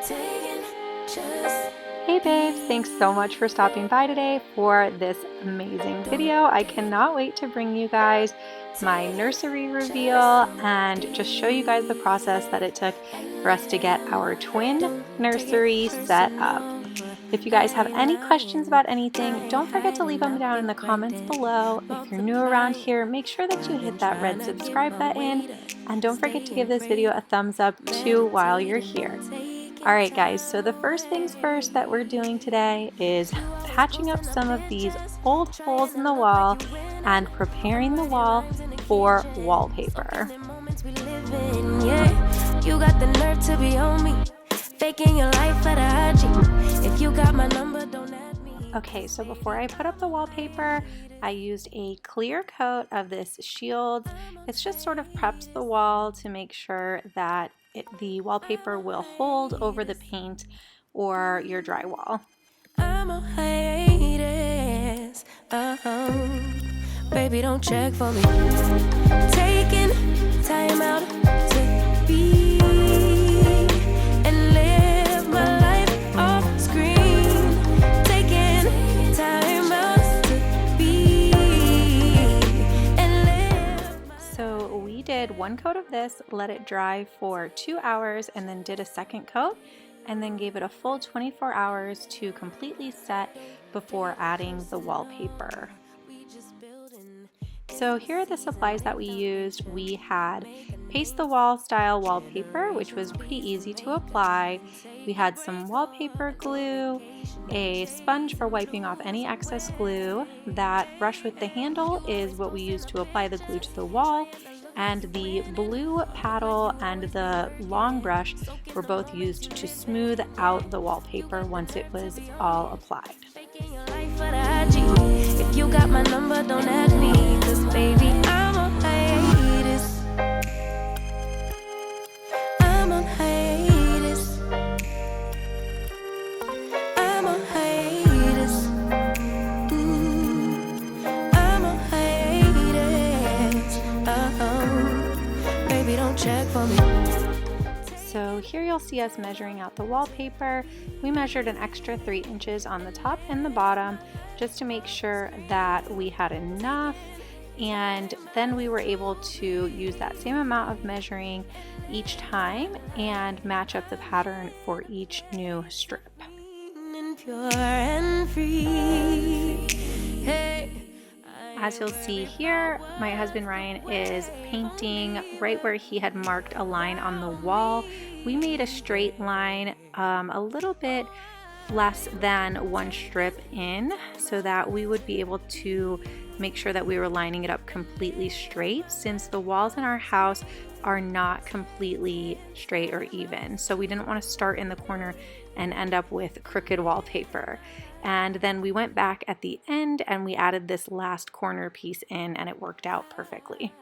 Hey babes, thanks so much for stopping by today for this amazing video. I cannot wait to bring you guys my nursery reveal and just show you guys the process that it took for us to get our twin nursery set up. If you guys have any questions about anything, don't forget to leave them down in the comments below. If you're new around here, make sure that you hit that red subscribe button, and don't forget to give this video a thumbs up too while you're here. Alright guys, so the first things first that we're doing today is patching up some of these old holes in the wall and preparing the wall for wallpaper. You got the nerve to be on me, faking your life for the IG. If you got my number, don't add me. Okay, so before I put up the wallpaper, I used a clear coat of this Shields. It's just sort of preps the wall to make sure that the wallpaper will hold over the paint or your drywall. I'm a hiatus. Baby, don't check for me. Taking time out to be and live my life off screen. Taking time out to be and live. So we did one coat of this, let it dry for 2 hours, and then did a second coat, and then gave it a full 24 hours to completely set before adding the wallpaper. So here are the supplies that we used. We had paste the wall style wallpaper, which was pretty easy to apply. We had some wallpaper glue, a sponge for wiping off any excess glue. That brush with the handle is what we used to apply the glue to the wall, and the blue paddle and the long brush were both used to smooth out the wallpaper once it was all applied. If you got my number, don't add me, 'cause baby, I'm on hiatus. I'm on hiatus. I'm on hiatus. I'm on hiatus. Baby, don't check for me. So here you'll see us measuring out the wallpaper. We measured an extra 3 inches on the top and the bottom just to make sure that we had enough, and then we were able to use that same amount of measuring each time and match up the pattern for each new strip. As you'll see here, my husband Ryan is painting right where he had marked a line on the wall. We made a straight line a little bit less than 1 strip in, so that we would be able to make sure that we were lining it up completely straight, since the walls in our house are not completely straight or even. So we didn't want to start in the corner and end up with crooked wallpaper. And then we went back at the end and we added this last corner piece in, and it worked out perfectly.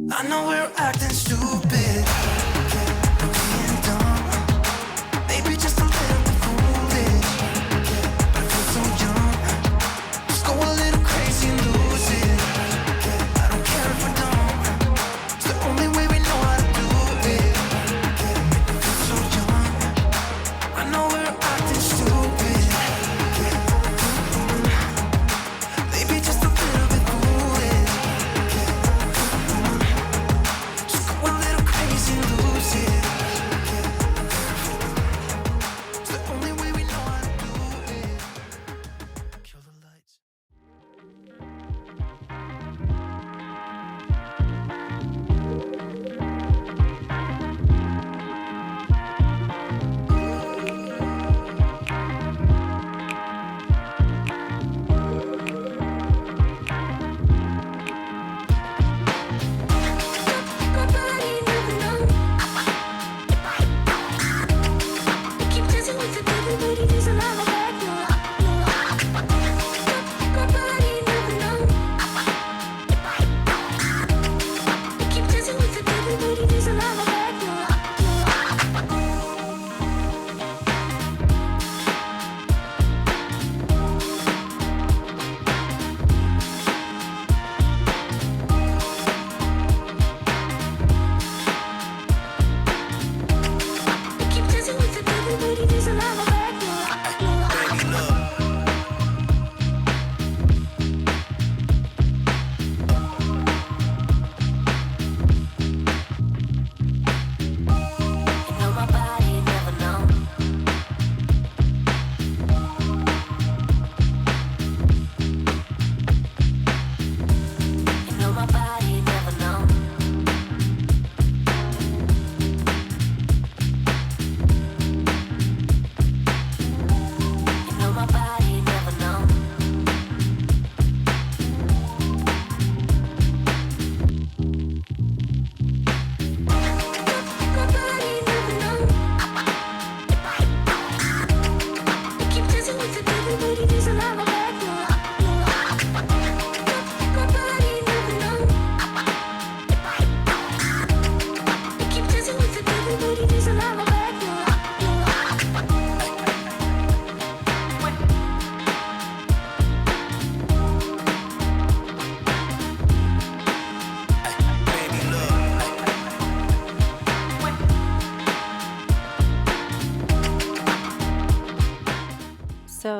I know we're acting stupid, being dumb, maybe just a little bit foolish, but I feel so young. Just go a little crazy and lose it. I don't care if we're dumb, it's the only way we know how to do it. I feel so young. I know we're acting stupid, maybe just a little bit foolish. Just go a little crazy and lose it.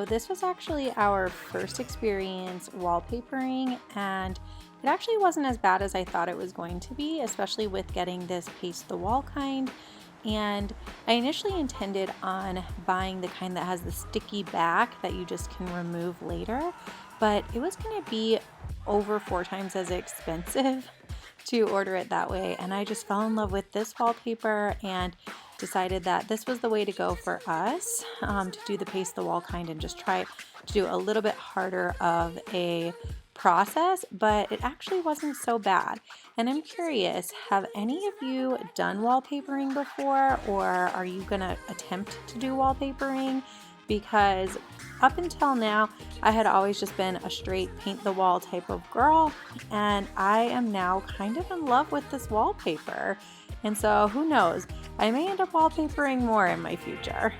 this was actually our first experience wallpapering, and it actually wasn't as bad as I thought it was going to be, especially with getting this paste the wall kind. And I initially intended on buying the kind that has the sticky back that you just can remove later, but it was going to be over 4 times as expensive to order it that way. And I just fell in love with this wallpaper and decided that this was the way to go for us, to do the paste the wall kind and just try to do a little bit harder of a process, but it actually wasn't so bad. And I'm curious, have any of you done wallpapering before, or are you gonna attempt to do wallpapering? Because up until now, I had always just been a straight paint the wall type of girl, and I am now kind of in love with this wallpaper. And so who knows, I may end up wallpapering more in my future.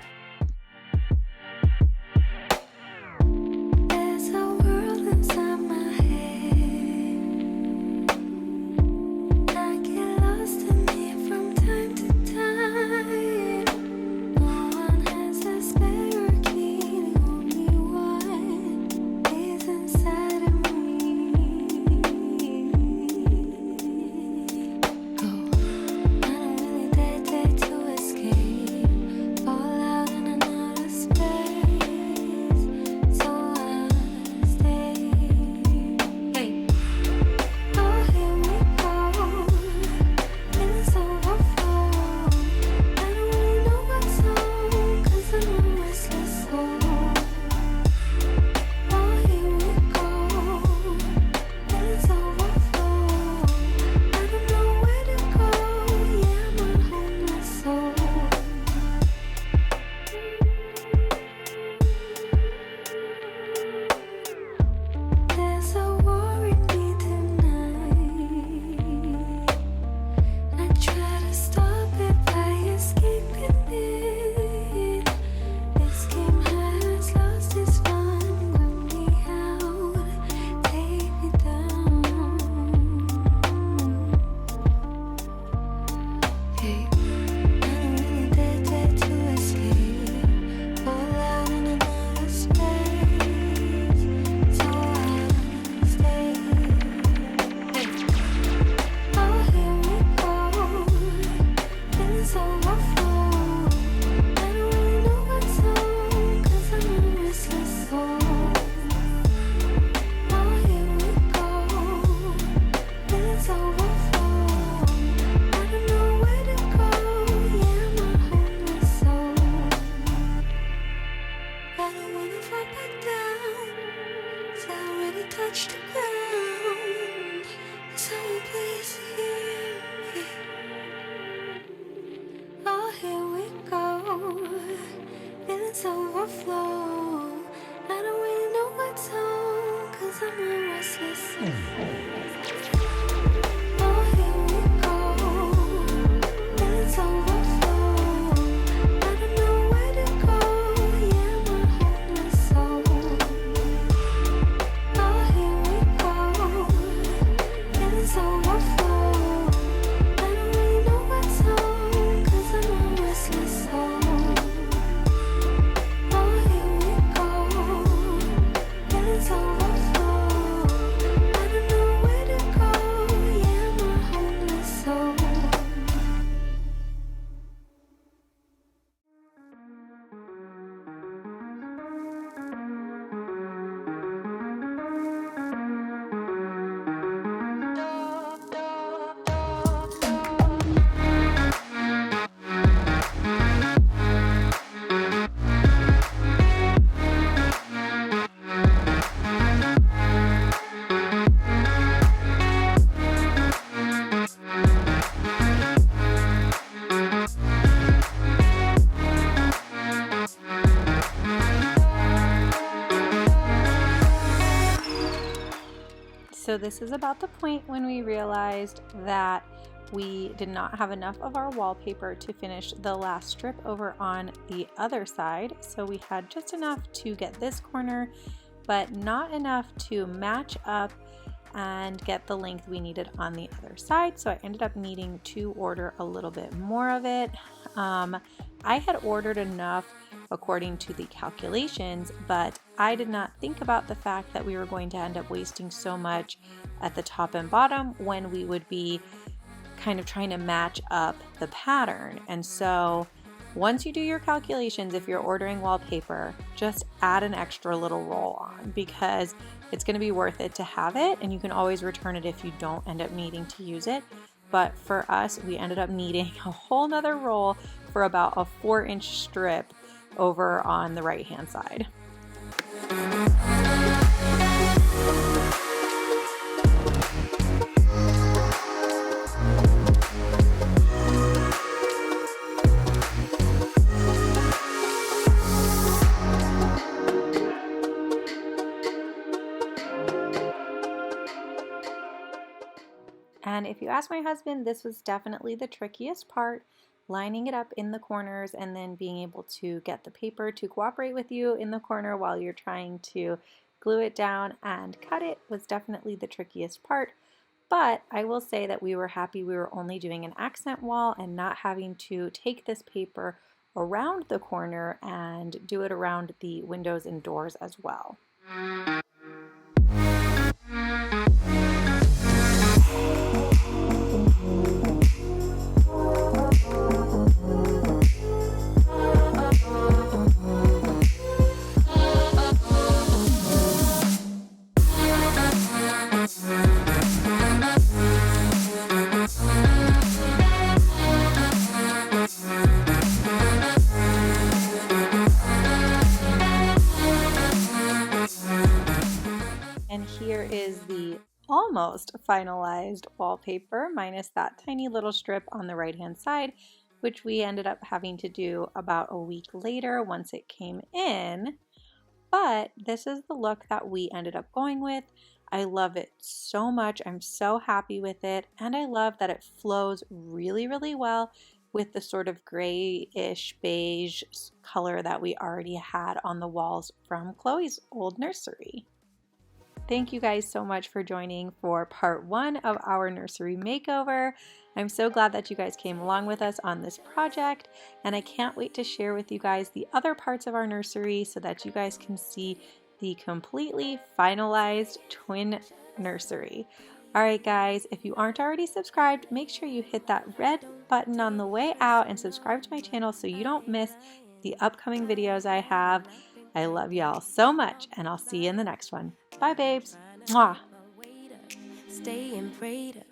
So this is about the point when we realized that we did not have enough of our wallpaper to finish the last strip over on the other side. So we had just enough to get this corner, but not enough to match up and get the length we needed on the other side. So I ended up needing to order a little bit more of it. I had ordered enough according to the calculations, but I did not think about the fact that we were going to end up wasting so much at the top and bottom when we would be kind of trying to match up the pattern. And so once you do your calculations, if you're ordering wallpaper, just add an extra little roll on, because it's going to be worth it to have it, and you can always return it if you don't end up needing to use it. But for us, we ended up needing a whole nother roll for about a 4-inch strip over on the right hand side. And if you ask my husband, this was definitely the trickiest part, lining it up in the corners and then being able to get the paper to cooperate with you in the corner while you're trying to glue it down and cut it was definitely the trickiest part. But I will say that we were happy we were only doing an accent wall and not having to take this paper around the corner and do it around the windows and doors as well. And here is the almost finalized wallpaper, minus that tiny little strip on the right hand side, which we ended up having to do about a week later once it came in. But this is the look that we ended up going with. I love it so much. I'm so happy with it. And I love that it flows really, really well with the sort of grayish beige color that we already had on the walls from Chloe's old nursery. Thank you guys so much for joining for part 1 of our nursery makeover. I'm so glad that you guys came along with us on this project, and I can't wait to share with you guys the other parts of our nursery so that you guys can see the completely finalized twin nursery. Alright guys, if you aren't already subscribed, make sure you hit that red button on the way out and subscribe to my channel so you don't miss the upcoming videos I have. I love y'all so much, and I'll see you in the next one. Bye, babes. Mwah. Stay and pray to